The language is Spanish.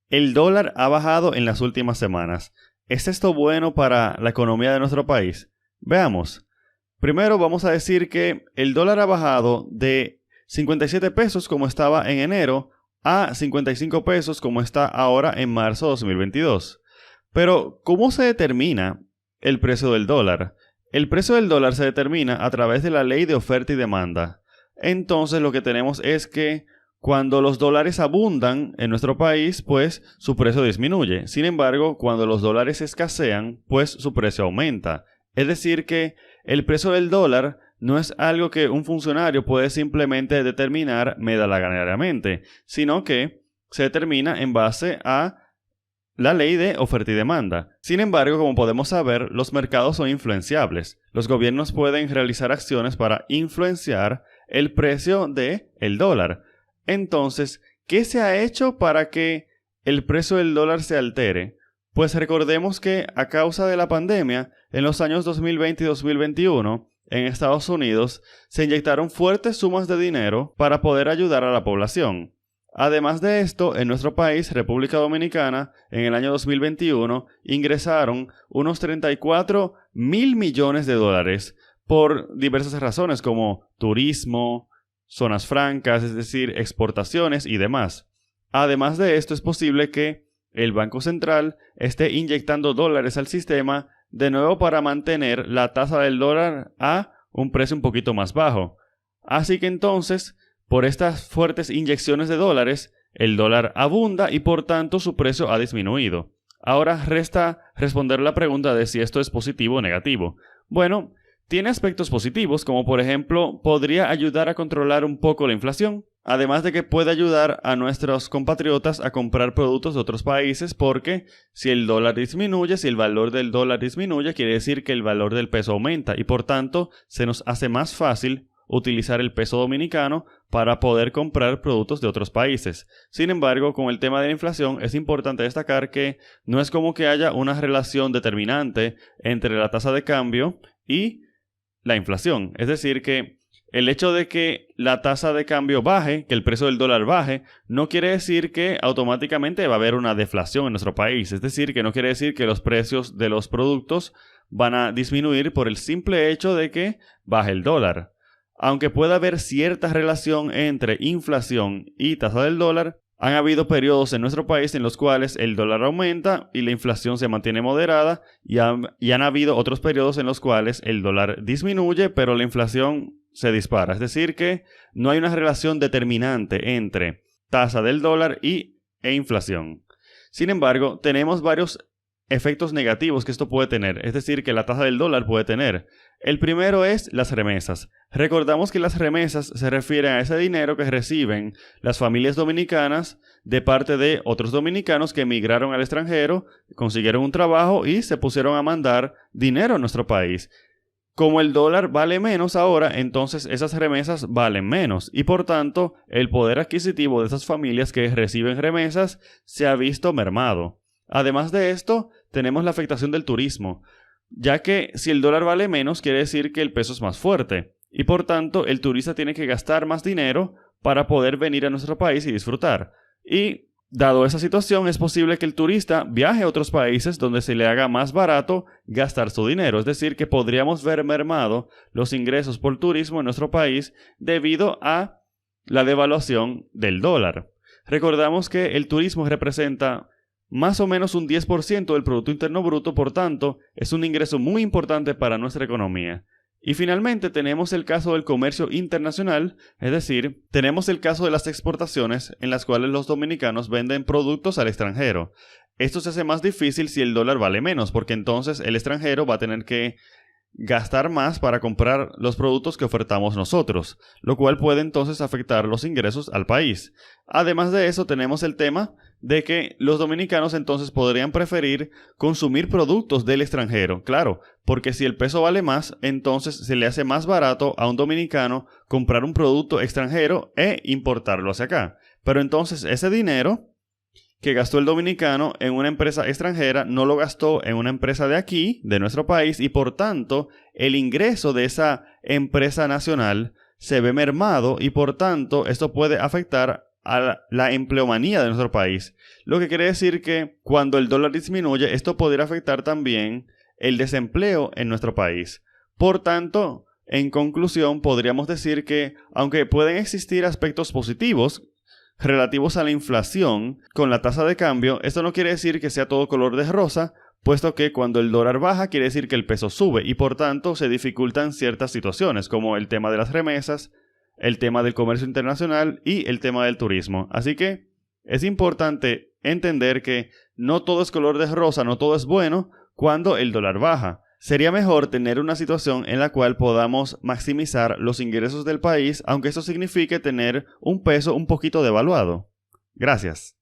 El dólar ha bajado en las últimas semanas. ¿Es esto bueno para la economía de nuestro país? Veamos. Primero vamos a decir que el dólar ha bajado de 57 pesos como estaba en enero a 55 pesos como está ahora en marzo de 2022. Pero, ¿cómo se determina el precio del dólar? El precio del dólar se determina a través de la ley de oferta y demanda. Entonces lo que tenemos es que cuando los dólares abundan en nuestro país, pues su precio disminuye. Sin embargo, cuando los dólares escasean, pues su precio aumenta. Es decir que el precio del dólar no es algo que un funcionario puede simplemente determinar medalaganariamente, sino que se determina en base a la ley de oferta y demanda. Sin embargo, como podemos saber, los mercados son influenciables. Los gobiernos pueden realizar acciones para influenciar el precio del dólar. Entonces, ¿qué se ha hecho para que el precio del dólar se altere? Pues recordemos que a causa de la pandemia, en los años 2020 y 2021, en Estados Unidos, se inyectaron fuertes sumas de dinero para poder ayudar a la población. Además de esto, en nuestro país, República Dominicana, en el año 2021, ingresaron unos 34 mil millones de dólares por diversas razones como turismo, zonas francas, es decir, exportaciones y demás. Además de esto, es posible que el Banco Central esté inyectando dólares al sistema de nuevo para mantener la tasa del dólar a un precio un poquito más bajo. Así que entonces, por estas fuertes inyecciones de dólares, el dólar abunda y por tanto su precio ha disminuido. Ahora resta responder la pregunta de si esto es positivo o negativo. Bueno, tiene aspectos positivos, como por ejemplo, podría ayudar a controlar un poco la inflación, además de que puede ayudar a nuestros compatriotas a comprar productos de otros países, porque si el dólar disminuye, si el valor del dólar disminuye, quiere decir que el valor del peso aumenta y por tanto se nos hace más fácil utilizar el peso dominicano para poder comprar productos de otros países. Sin embargo, con el tema de la inflación es importante destacar que no es como que haya una relación determinante entre la tasa de cambio y la inflación. Es decir, que el hecho de que la tasa de cambio baje, que el precio del dólar baje, no quiere decir que automáticamente va a haber una deflación en nuestro país. Es decir, que no quiere decir que los precios de los productos van a disminuir por el simple hecho de que baje el dólar. Aunque pueda haber cierta relación entre inflación y tasa del dólar, han habido periodos en nuestro país en los cuales el dólar aumenta y la inflación se mantiene moderada y han habido otros periodos en los cuales el dólar disminuye pero la inflación se dispara. Es decir que no hay una relación determinante entre tasa del dólar e inflación. Sin embargo, tenemos varios efectos negativos que esto puede tener, es decir, que la tasa del dólar puede tener. El primero es las remesas. Recordamos que las remesas se refieren a ese dinero que reciben las familias dominicanas de parte de otros dominicanos que emigraron al extranjero, consiguieron un trabajo y se pusieron a mandar dinero a nuestro país. Como el dólar vale menos ahora, entonces esas remesas valen menos y por tanto el poder adquisitivo de esas familias que reciben remesas se ha visto mermado. Además de esto, tenemos la afectación del turismo, ya que si el dólar vale menos quiere decir que el peso es más fuerte y por tanto el turista tiene que gastar más dinero para poder venir a nuestro país y disfrutar. Y dado esa situación es posible que el turista viaje a otros países donde se le haga más barato gastar su dinero, es decir que podríamos ver mermado los ingresos por turismo en nuestro país debido a la devaluación del dólar. Recordamos que el turismo representa más o menos un 10% del Producto Interno Bruto, por tanto, es un ingreso muy importante para nuestra economía. Y finalmente tenemos el caso del comercio internacional, es decir, tenemos el caso de las exportaciones en las cuales los dominicanos venden productos al extranjero. Esto se hace más difícil si el dólar vale menos, porque entonces el extranjero va a tener que gastar más para comprar los productos que ofertamos nosotros, lo cual puede entonces afectar los ingresos al país. Además de eso, tenemos el tema de que los dominicanos entonces podrían preferir consumir productos del extranjero, claro, porque si el peso vale más, entonces se le hace más barato a un dominicano comprar un producto extranjero e importarlo hacia acá. Pero entonces ese dinero que gastó el dominicano en una empresa extranjera no lo gastó en una empresa de aquí, de nuestro país, y por tanto el ingreso de esa empresa nacional se ve mermado y por tanto esto puede afectar a la empleomanía de nuestro país, lo que quiere decir que cuando el dólar disminuye, esto podría afectar también el desempleo en nuestro país. Por tanto, en conclusión, podríamos decir que, aunque pueden existir aspectos positivos relativos a la inflación con la tasa de cambio, esto no quiere decir que sea todo color de rosa, puesto que cuando el dólar baja quiere decir que el peso sube y por tanto se dificultan ciertas situaciones, como el tema de las remesas, el tema del comercio internacional y el tema del turismo. Así que es importante entender que no todo es color de rosa, no todo es bueno cuando el dólar baja. Sería mejor tener una situación en la cual podamos maximizar los ingresos del país, aunque eso signifique tener un peso un poquito devaluado. Gracias.